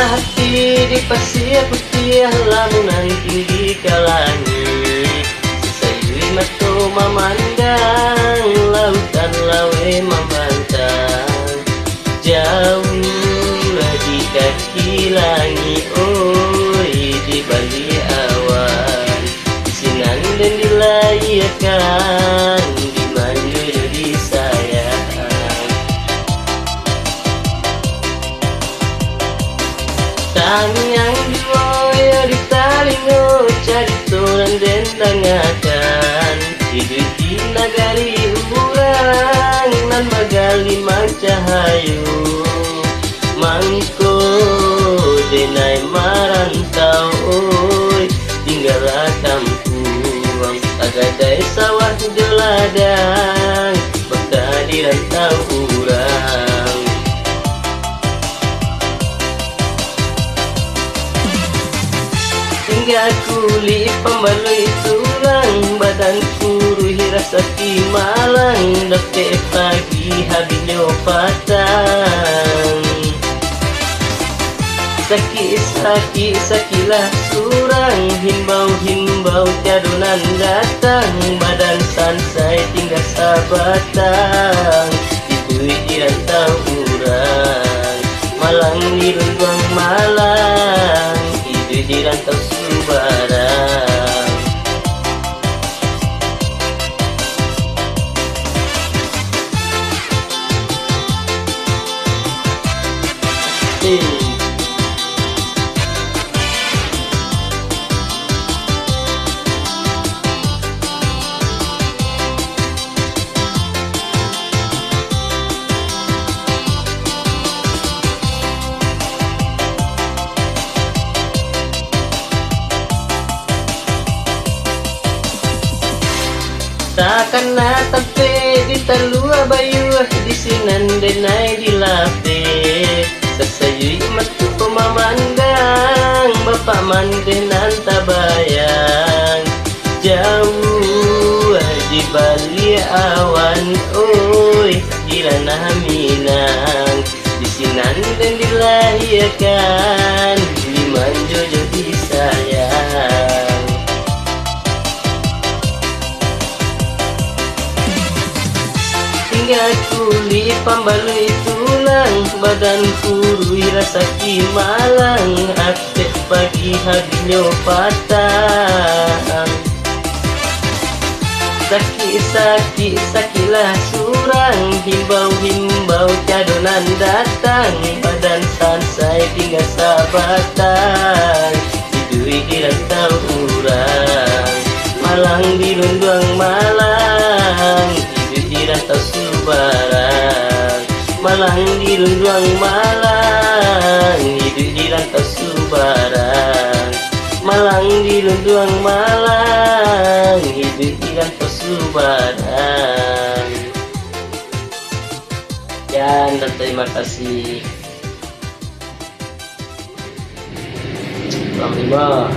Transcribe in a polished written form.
hati di pasir putih lamunan tinggi ke langit. Sesayui mata memandang lautan lawe membantang. Jauh di kaki langit, oi di balik awan. Sinan dan dilayakan, dimandu jadi sayang. Tanyang diwoyo di talingo, cari tulan dan tangakan. Hidup di nagari urang, nan magali mancahayu. Mangko denai marantau, oi tinggallah kampung. Agadai sawah di ladang, bakal di rantau urang. Hingga kulit pembalui tulang, badan kuruhi rasa kimalang. Dapet pagi habisnya patang. Sakit sakilah surang, himbau cadunan datang. Badan sansai tinggal sabatang, itu dirantau urang. Malang di Lunduang Malang, itu dirantau Subarang. Takkan tampe di talua bayu, di sinan denai di lape. Sesayui matu pemamandang, bapak mandenan tabayang. Jauh di balik awan, oi di ranah Minang. Di sinan dan dilahirkan, di manjo jadi sayang. Hingga kulit pembalui tulang, badan kurui rasa kimalang. Aktif pagi habisnya patang. Sakilah surang, himbau cadonan datang. Badan sansai tinggal sabatang, hidui di rantau urang. Malang di Lunduang Malang, di rantau Subarang. Malang di Lunduang Malang, hidup di rantau Subarang. Malang di Lunduang Malang, hidup di rantau Subarang. Dan terima kasih. Bang Lima.